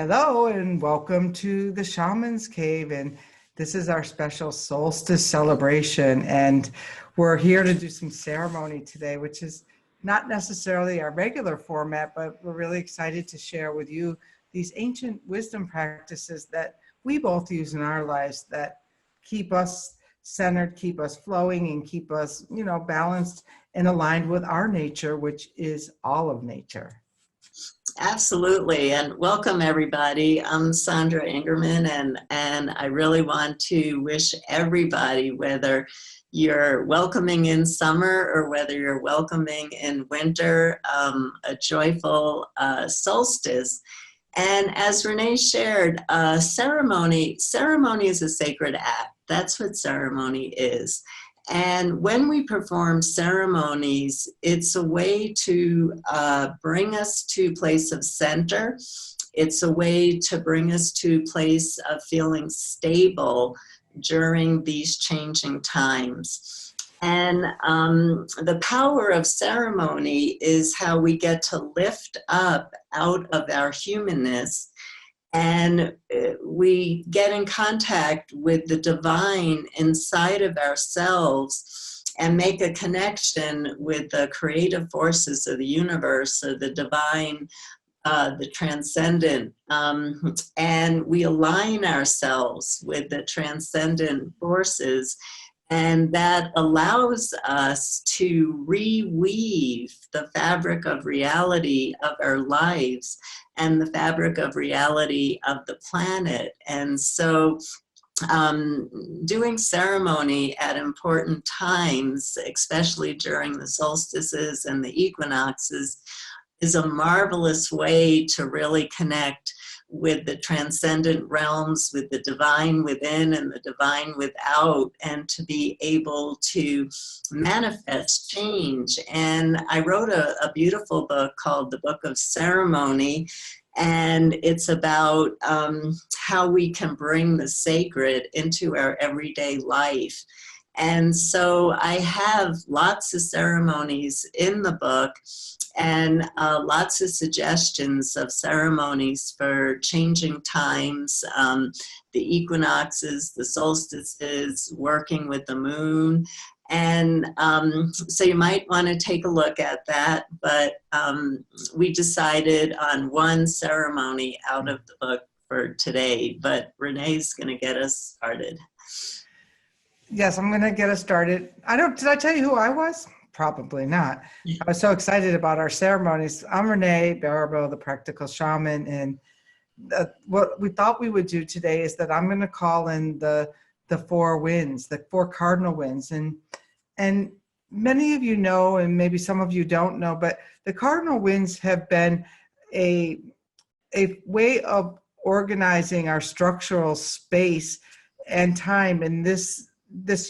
Hello and welcome to the Shamans Cave, and this is our special Solstice celebration, and we're here to do some ceremony today, which is not necessarily our regular format, but we're really excited to share with you these ancient wisdom practices that we both use in our lives that keep us centered, keep us flowing, and keep us, balanced and aligned with our nature, which is all of nature. Absolutely, and welcome everybody. I'm Sandra Ingerman, and I really want to wish everybody, whether you're welcoming in summer or whether you're welcoming in winter, a joyful solstice. And as Renee shared, ceremony is a sacred act. That's what ceremony is. And when we perform ceremonies, it's a way to bring us to a place of center. It's a way to bring us to a place of feeling stable during these changing times. And the power of ceremony is how we get to lift up out of our humanness, and we get in contact with the divine inside of ourselves and make a connection with the creative forces of the universe, or the divine, the transcendent, and we align ourselves with the transcendent forces. And that allows us to reweave the fabric of reality of our lives and the fabric of reality of the planet. And so doing ceremony at important times, especially during the solstices and the equinoxes, is a marvelous way to really connect with the transcendent realms, with the divine within and the divine without, and to be able to manifest change. And I wrote a beautiful book called The Book of Ceremony, and it's about how we can bring the sacred into our everyday life. And so I have lots of ceremonies in the book, and lots of suggestions of ceremonies for changing times, the equinoxes, the solstices, working with the moon. And so you might want to take a look at that, but we decided on one ceremony out of the book for today, but Renee's going to get us started. Yes, I'm going to get us started. Did I tell you who I was? Probably not. I was so excited about our ceremonies. I'm Renee Baribeau, the practical shaman, and what we thought we would do today is that I'm going to call in the four winds, the four cardinal winds, and many of you know, and maybe some of you don't know, but the cardinal winds have been a way of organizing our structural space and time in this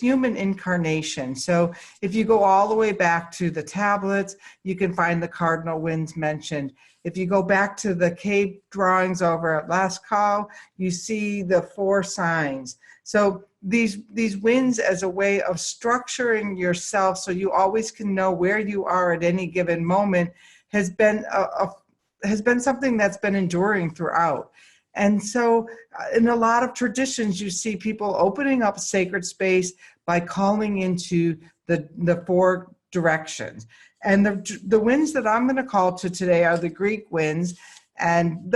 human incarnation. So if you go all the way back to the tablets, you can find the cardinal winds mentioned. If you go back to the cave drawings over at Lascaux, you see the four signs. So these winds as a way of structuring yourself so you always can know where you are at any given moment has been something that's been enduring throughout. And so in a lot of traditions, you see people opening up sacred space by calling into the four directions. And the winds that I'm going to call to today are the Greek winds. And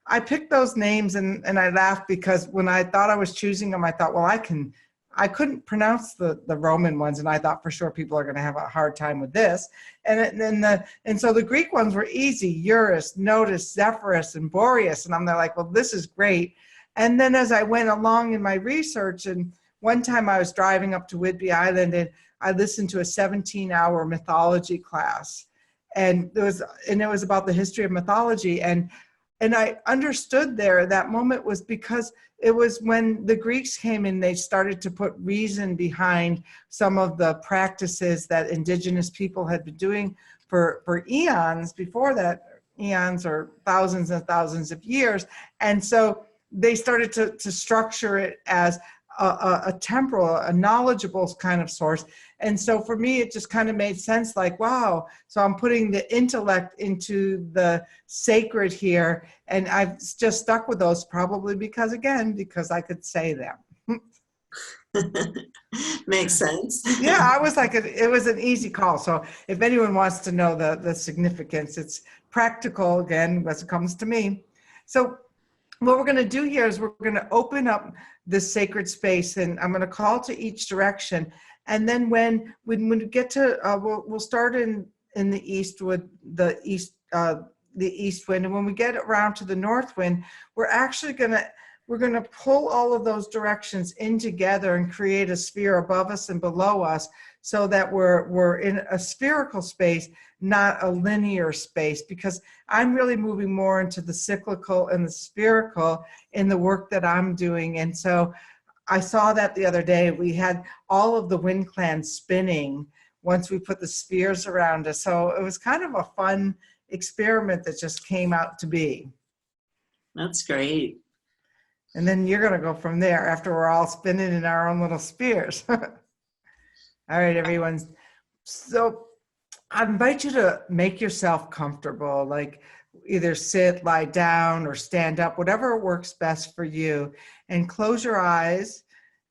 I picked those names and I laughed because when I thought I was choosing them, I thought, well, I couldn't pronounce the Roman ones, and I thought for sure people are going to have a hard time with this. And so the Greek ones were easy: Eurus, Notus, Zephyrus, and Boreas. And I'm there like, well, this is great. And then as I went along in my research, and one time I was driving up to Whidbey Island, and I listened to a 17-hour mythology class, and it was about the history of mythology. And I understood there that moment was because it was when the Greeks came in, they started to put reason behind some of the practices that indigenous people had been doing for eons before that, eons or thousands and thousands of years. And so they started to structure it as a temporal, a knowledgeable kind of source. And so for me, it just kind of made sense, like, wow, so I'm putting the intellect into the sacred here. And I've just stuck with those probably because I could say them. Makes sense. Yeah, I was like, it was an easy call. So if anyone wants to know the significance, it's practical again, as it comes to me. So what we're going to do here is we're going to open up this sacred space, and I'm going to call to each direction. And then when we get to, we'll start in the east with the east wind, and when we get around to the north wind, we're actually going to pull all of those directions in together and create a sphere above us and below us, so that we're in a spherical space, not a linear space, because I'm really moving more into the cyclical and the spherical in the work that I'm doing. And so I saw that the other day. We had all of the wind clans spinning once we put the spheres around us. So it was kind of a fun experiment that just came out to be. That's great. And then you're going to go from there after we're all spinning in our own little spheres. All right, everyone. So I invite you to make yourself comfortable, like either sit, lie down, or stand up, whatever works best for you. And close your eyes.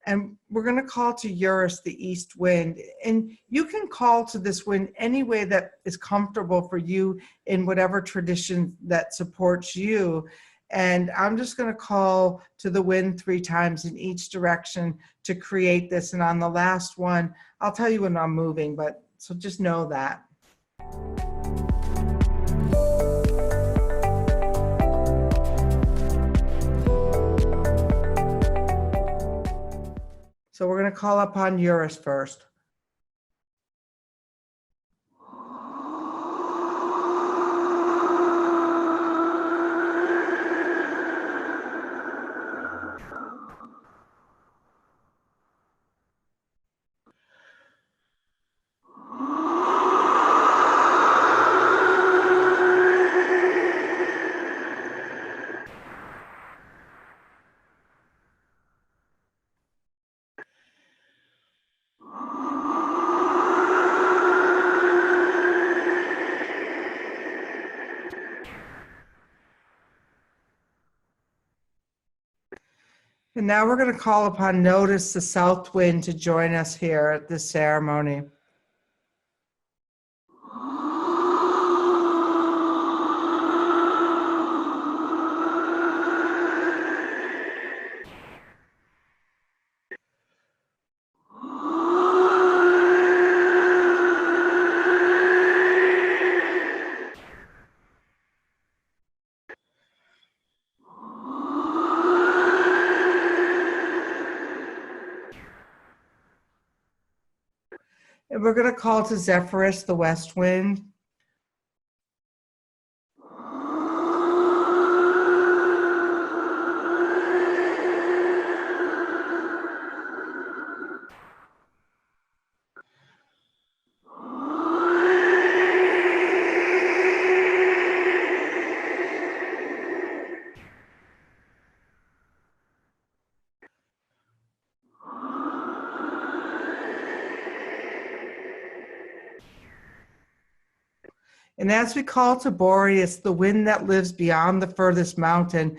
And we're going to call to Eurus, the east wind. And you can call to this wind any way that is comfortable for you in whatever tradition that supports you. And I'm just going to call to the wind 3 times in each direction to create this. And on the last one, I'll tell you when I'm moving, but so just know that. So we're going to call upon Eurus first. And now we're going to call upon Notice, the south wind, to join us here at this ceremony. And we're going to call to Zephyrus, the west wind. And as we call to Boreas, the wind that lives beyond the furthest mountain,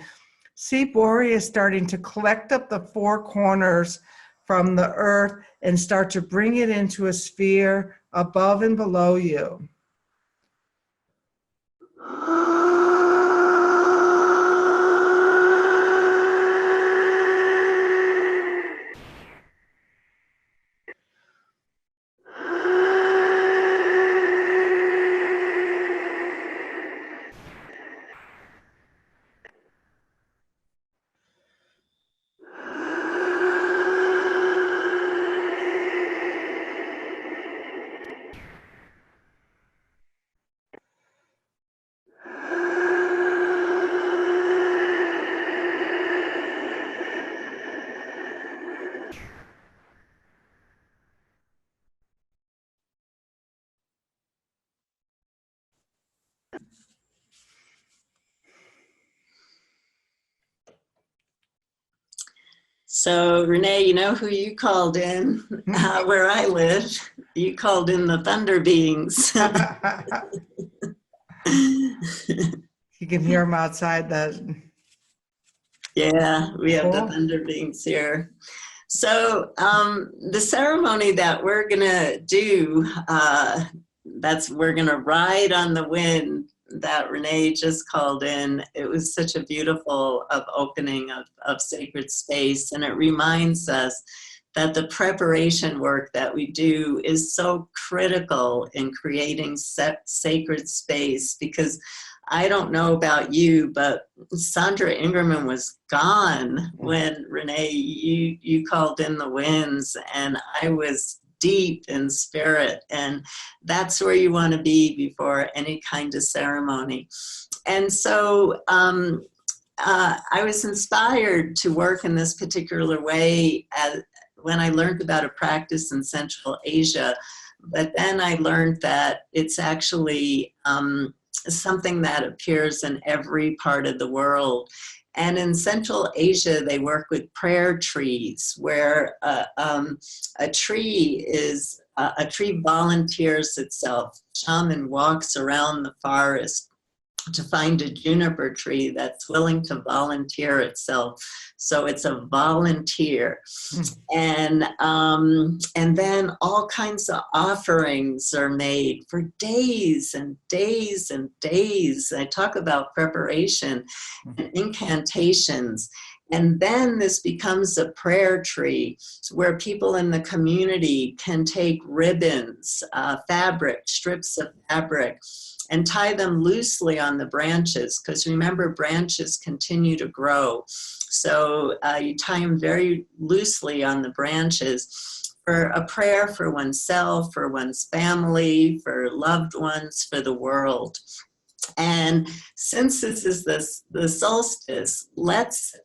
see Boreas starting to collect up the 4 corners from the earth and start to bring it into a sphere above and below you. So Renee, you know who you called in where I live? You called in the thunder beings. You can hear them outside the. Yeah, we have the Cool. thunder beings here. So the ceremony that we're gonna do, we're gonna ride on the wind that Renee just called in. It was such a beautiful opening of sacred space, and it reminds us that the preparation work that we do is so critical in creating sacred space, because I don't know about you, but Sandra Ingerman was gone when Renee, you called in the winds, and I was deep in spirit, and that's where you want to be before any kind of ceremony. And so I was inspired to work in this particular way when I learned about a practice in Central Asia, but then I learned that it's actually something that appears in every part of the world. And in Central Asia, they work with prayer trees, where a tree volunteers itself. Shaman walks around the forest to find a juniper tree that's willing to volunteer itself. So it's a volunteer. And then all kinds of offerings are made for days and days and days. I talk about preparation and incantations. And then this becomes a prayer tree where people in the community can take ribbons, fabric, strips of fabric, and tie them loosely on the branches, because remember, branches continue to grow. So you tie them very loosely on the branches for a prayer for oneself, for one's family, for loved ones, for the world. And since this is the solstice, let's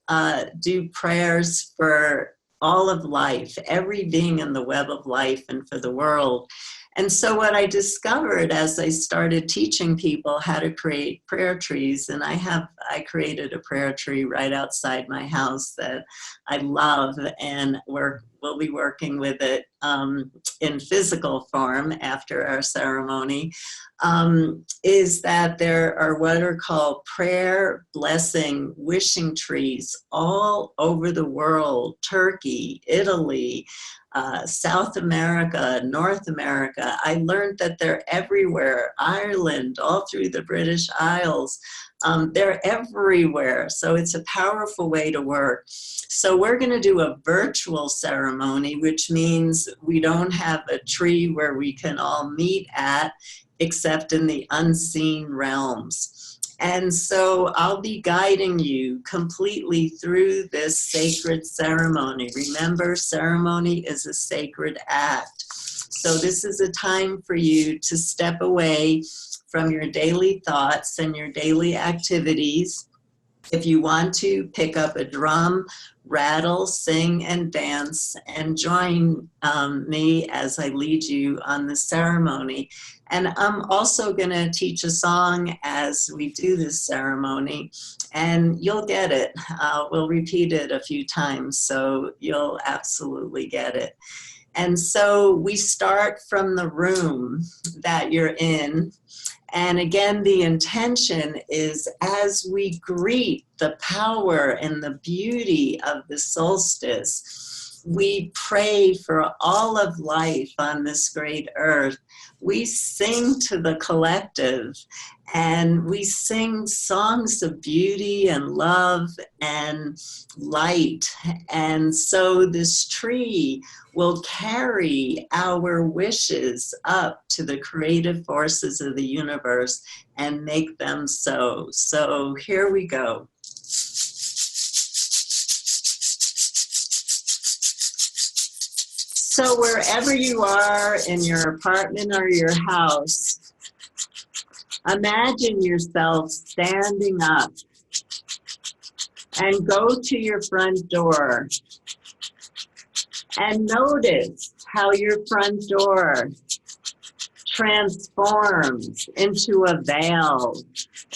do prayers for all of life, every being in the web of life, and for the world. And so what I discovered as I started teaching people how to create prayer trees, and I created a prayer tree right outside my house that I love, and we'll be working with it in physical form after our ceremony, is that there are what are called prayer, blessing, wishing trees all over the world: Turkey, Italy, South America, North America. I learned that they're everywhere. Ireland, all through the British Isles. They're everywhere. So it's a powerful way to work. So we're going to do a virtual ceremony, which means we don't have a tree where we can all meet at, except in the unseen realms. And so I'll be guiding you completely through this sacred ceremony. Remember, ceremony is a sacred act. So this is a time for you to step away from your daily thoughts and your daily activities. If you want to, pick up a drum, rattle, sing, and dance, and join me as I lead you on the ceremony. And I'm also going to teach a song as we do this ceremony, and you'll get it. We'll repeat it a few times, so you'll absolutely get it. And so we start from the room that you're in. And again, the intention is, as we greet the power and the beauty of the solstice, we pray for all of life on this great earth. We sing to the collective, and we sing songs of beauty and love and light. And so this tree will carry our wishes up to the creative forces of the universe and make them so. So here we go. So wherever you are in your apartment or your house, imagine yourself standing up and go to your front door and notice how your front door transforms into a veil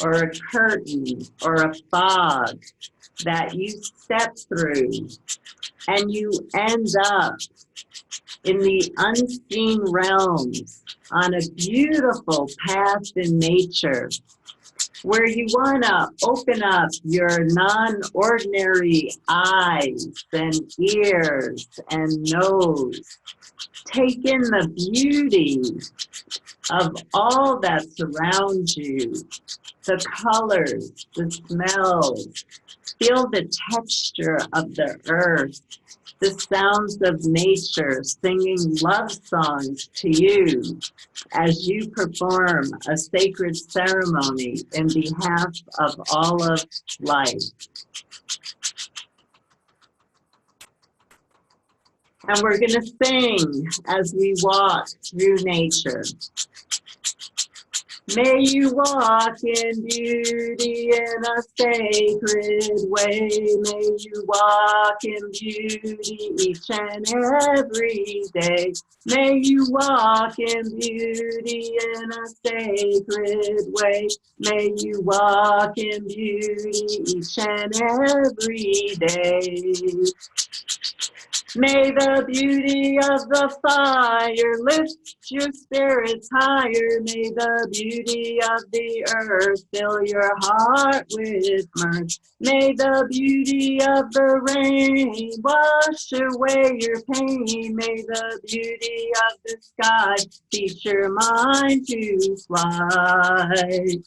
or a curtain or a fog that you step through, and you end up in the unseen realms on a beautiful path in nature, where you want to open up your non-ordinary eyes and ears and nose. Take in the beauty of all that surrounds you, the colors, the smells. Feel the texture of the earth, the sounds of nature singing love songs to you as you perform a sacred ceremony in behalf of all of life. And we're going to sing as we walk through nature. May you walk in beauty in a sacred way. May you walk in beauty each and every day. May you walk in beauty in a sacred way. May you walk in beauty each and every day. May the beauty of the fire lift your spirits higher. May the beauty of the earth fill your heart with mirth. May the beauty of the rain wash away your pain. May the beauty of the sky teach your mind to fly.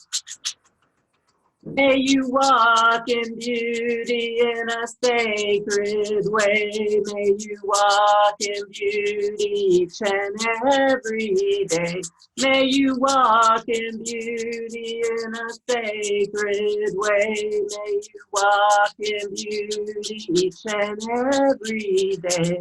May you walk in beauty in a sacred way. May you walk in beauty each and every day. May you walk in beauty in a sacred way. May you walk in beauty each and every day.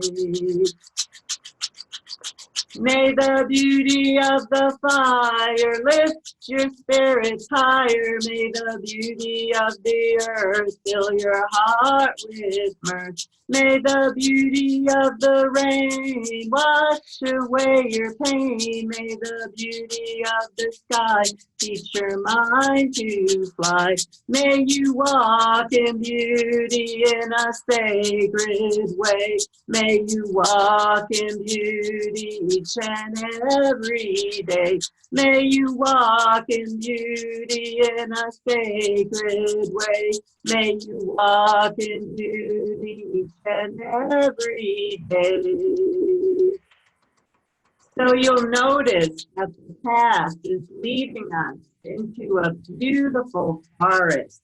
May the beauty of the fire lift your spirits higher. May the beauty of the earth fill your heart with mirth. May the beauty of the rain wash away your pain. May the beauty of the sky teach your mind to fly. May you walk in beauty in a sacred way. May you walk in beauty each and every day. May you walk in beauty in a sacred way. May you walk in beauty each and every day. So you'll notice that the path is leading us into a beautiful forest.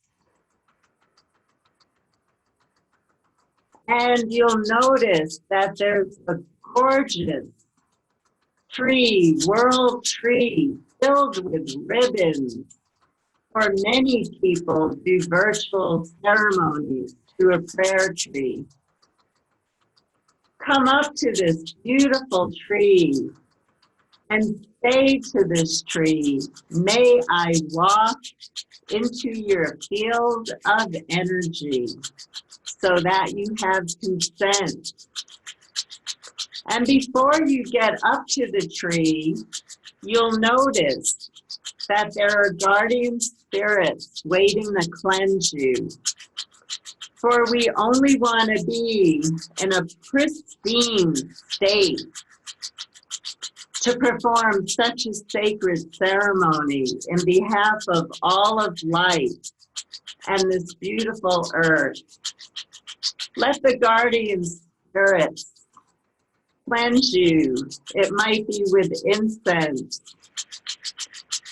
And you'll notice that there's a gorgeous tree, world tree, filled with ribbons. For many people do virtual ceremonies to a prayer tree. Come up to this beautiful tree and say to this tree, may I walk into your field of energy so that you have consent. And before you get up to the tree, you'll notice that there are guardian spirits waiting to cleanse you. For we only want to be in a pristine state to perform such a sacred ceremony in behalf of all of life and this beautiful earth. Let the guardian spirits cleanse you. It might be with incense.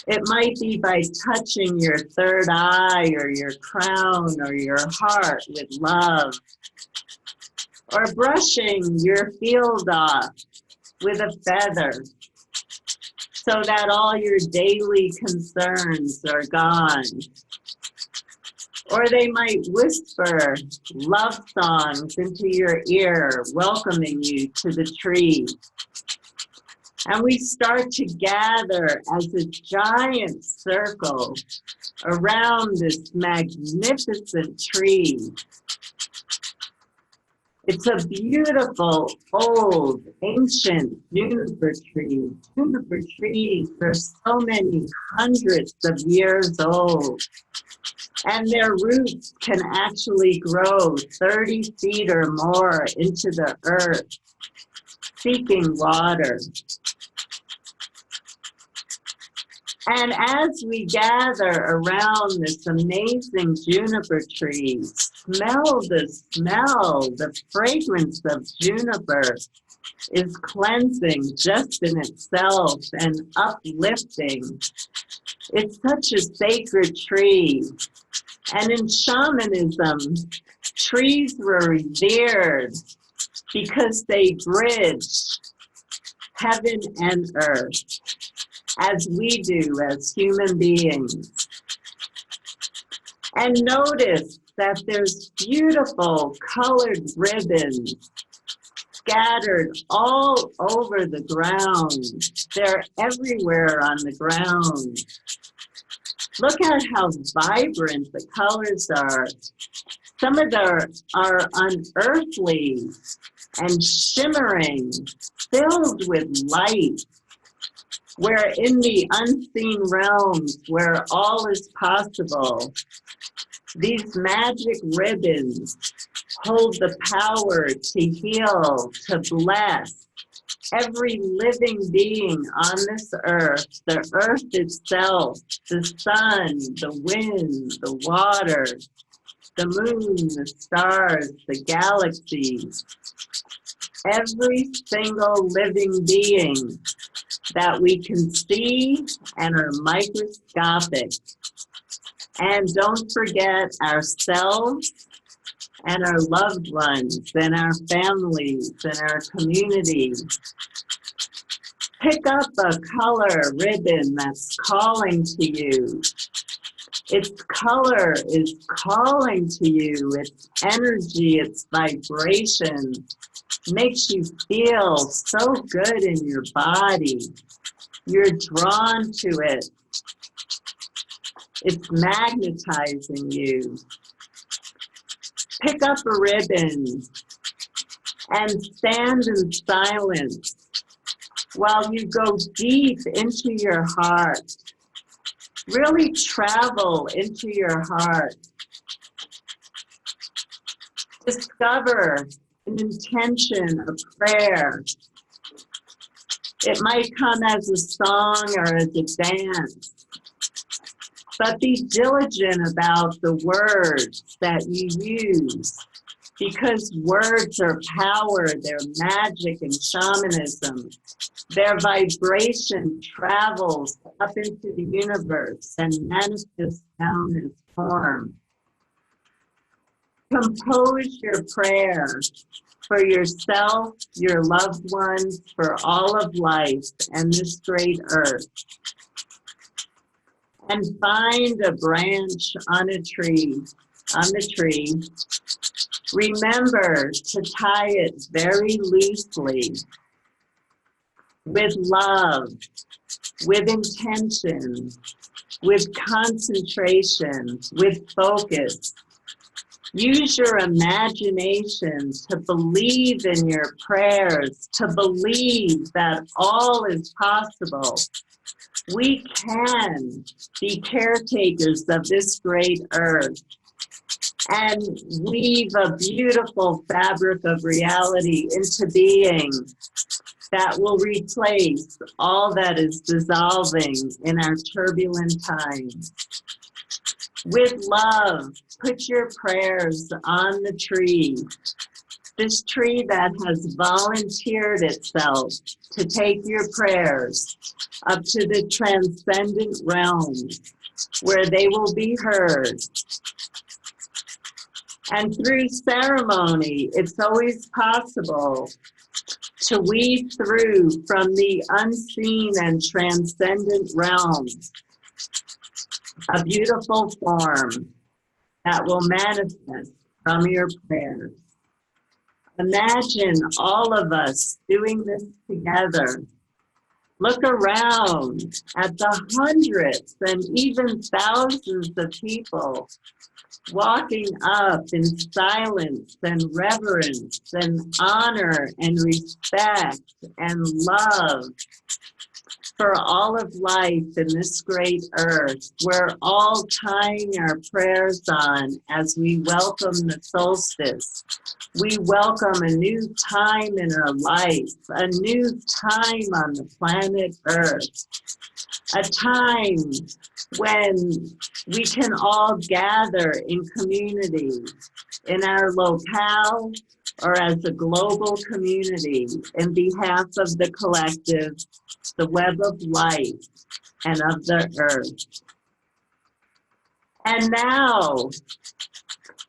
It might be by touching your third eye or your crown or your heart with love, or brushing your field off with a feather so that all your daily concerns are gone. Or they might whisper love songs into your ear, welcoming you to the tree. And we start to gather as a giant circle around this magnificent tree. It's a beautiful, old, ancient juniper tree. Juniper trees are so many hundreds of years old, and their roots can actually grow 30 feet or more into the earth, seeking water. And as we gather around this amazing juniper tree, smell the fragrance of juniper is cleansing just in itself and uplifting. It's such a sacred tree. And in shamanism, trees were revered because they bridged heaven and earth, as we do as human beings. And notice that there's beautiful colored ribbons scattered all over the ground. They're everywhere on the ground. Look at how vibrant the colors are. Some of them are unearthly and shimmering, filled with light. Where in the unseen realms, where all is possible, these magic ribbons hold the power to heal, to bless every living being on this earth, the earth itself, the sun, the wind, the water, the moon, the stars, the galaxies, every single living being that we can see and are microscopic. And don't forget ourselves and our loved ones and our families and our community. Pick up a color ribbon that's calling to you. Its color is calling to you. Its energy, its vibration makes you feel so good in your body. You're drawn to it. It's magnetizing you. Pick up a ribbon and stand in silence while you go deep into your heart. Really travel into your heart. Discover an intention, a prayer. It might come as a song or as a dance, but be diligent about the words that you use, because words are power, they're magic in shamanism. Their vibration travels up into the universe and manifests down as form. Compose your prayer for yourself, your loved ones, for all of life and this great earth. And find a branch on the tree. Remember to tie it very loosely, with love, with intention, with concentration, with focus. Use your imagination to believe in your prayers, to believe that all is possible. We can be caretakers of this great earth and weave a beautiful fabric of reality into being that will replace all that is dissolving in our turbulent times. With love, put your prayers on the tree, this tree that has volunteered itself to take your prayers up to the transcendent realms where they will be heard. And through ceremony, it's always possible to weave through from the unseen and transcendent realms a beautiful form that will manifest from your prayers. Imagine all of us doing this together, Look around at the hundreds and even thousands of people walking up in silence and reverence and honor and respect and love for all of life in this great earth. We're all tying our prayers on as we welcome the solstice. We welcome a new time in our life, a new time on the planet Earth, a time when we can all gather in community, in our locale, or as a global community, in behalf of the collective, the web of life, and of the earth. And now,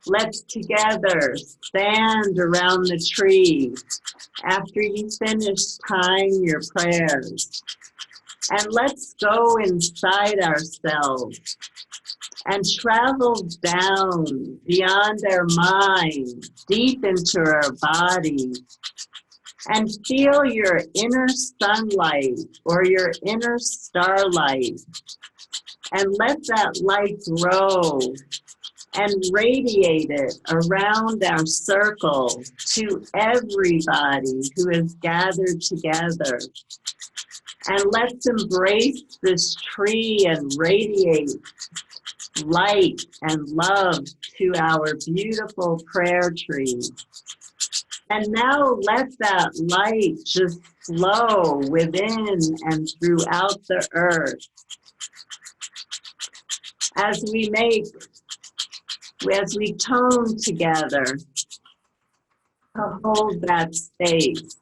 let's together stand around the tree after you finish tying your prayers. And let's go inside ourselves and travel down beyond our mind, deep into our body, and feel your inner sunlight or your inner starlight. And let that light grow and radiate it around our circle to everybody who is gathered together. And let's embrace this tree and radiate light and love to our beautiful prayer tree. And now let that light just flow within and throughout the earth as we tone together to hold that space.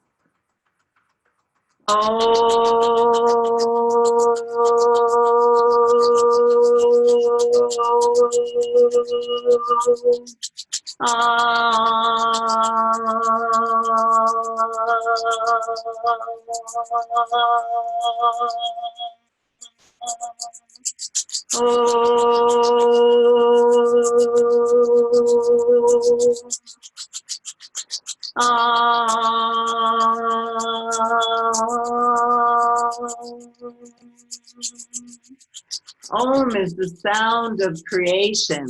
Om is the sound of creation,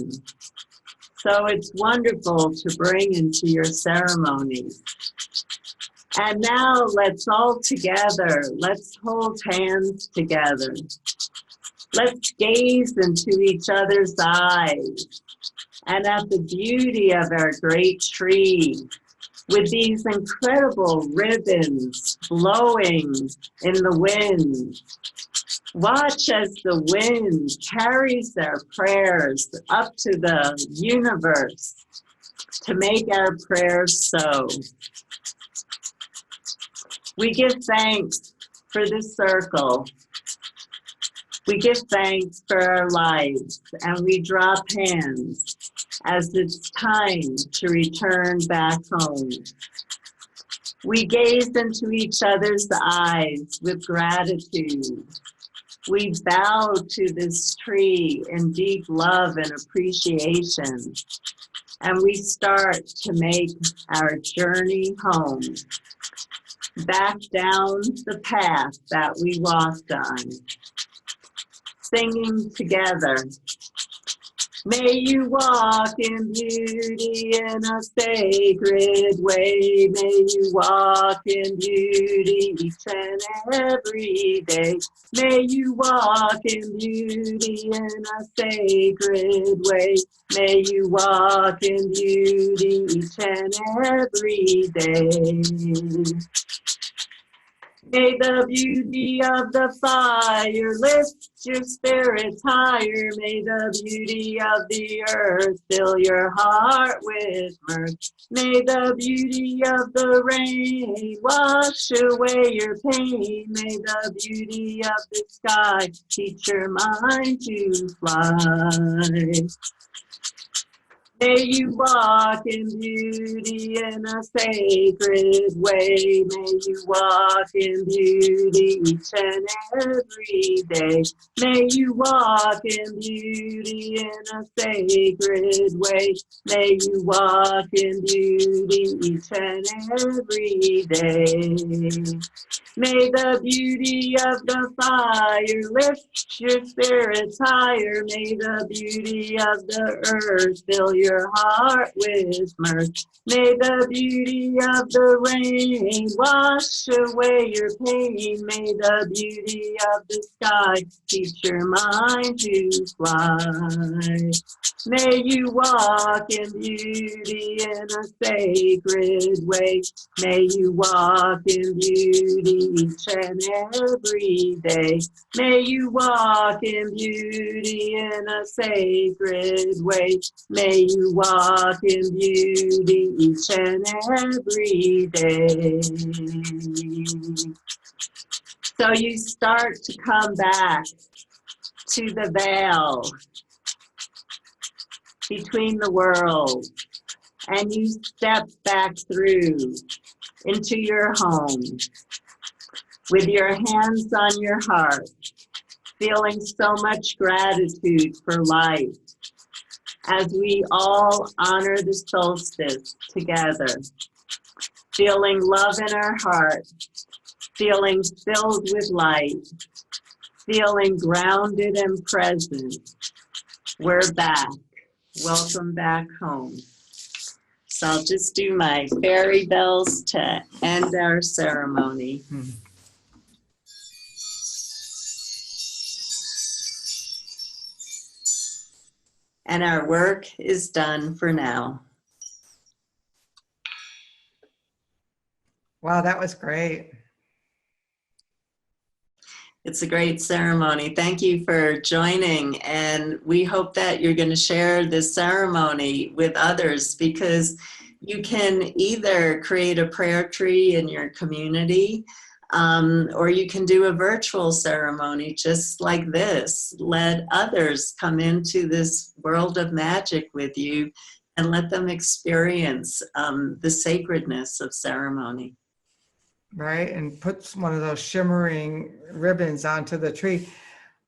so it's wonderful to bring into your ceremonies. And now let's all together, let's hold hands together. Let's gaze into each other's eyes and at the beauty of our great tree with these incredible ribbons blowing in the wind. Watch as the wind carries our prayers up to the universe to make our prayers so. We give thanks for this circle. We give thanks for our lives, and we drop hands as it's time to return back home. We gaze into each other's eyes with gratitude. We bow to this tree in deep love and appreciation, and we start to make our journey home, back down the path that we walked on, singing together. May you walk in beauty in a sacred way. May you walk in beauty each and every day. May you walk in beauty in a sacred way. May you walk in beauty each and every day. May the beauty of the fire lift your spirits higher. May the beauty of the earth fill your heart with mirth. May the beauty of the rain wash away your pain. May the beauty of the sky teach your mind to fly. May you walk in beauty in a sacred way. May you walk in beauty each and every day. May you walk in beauty in a sacred way. May you walk in beauty each and every day. May the beauty of the fire lift your spirits higher. May the beauty of the earth fill your heart with mirth. May the beauty of the rain wash away your pain. May the beauty of the sky teach your mind to fly. May you walk in beauty in a sacred way. May you walk in beauty each and every day. May you walk in beauty in a sacred way. May you walk in beauty each and every day. So you start to come back to the veil between the world, and you step back through into your home with your hands on your heart, feeling so much gratitude for life as we all honor the solstice together, feeling love in our heart, feeling filled with light, feeling grounded and present. We're back. Welcome back home. So I'll just do my fairy bells to end our ceremony. And our work is done for now. Wow, that was great. It's a great ceremony. Thank you for joining. And we hope that you're going to share this ceremony with others, because you can either create a prayer tree in your community, or you can do a virtual ceremony just like this. Let others come into this world of magic with you and let them experience the sacredness of ceremony. Right, and puts one of those shimmering ribbons onto the tree.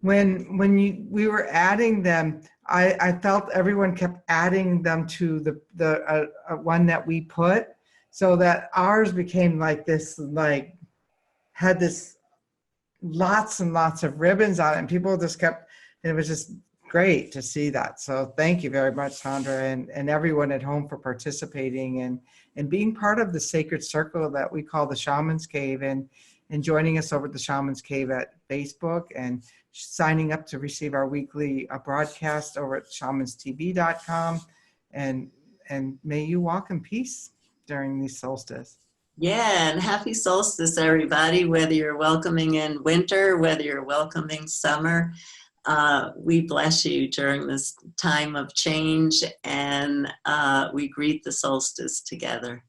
When we were adding them, I felt everyone kept adding them to the one that we put, so that ours became like this, like had this lots and lots of ribbons on it, and people just kept, and it was just great to see that. So thank you very much, Sandra, and everyone at home for participating and being part of the sacred circle that we call the Shamans Cave, and joining us over at the Shamans Cave at Facebook, and signing up to receive our weekly broadcast over at shamanstv.com. And may you walk in peace during these solstice. Yeah, and happy solstice, everybody, whether you're welcoming in winter, whether you're welcoming summer. We bless you during this time of change, and we greet the solstice together.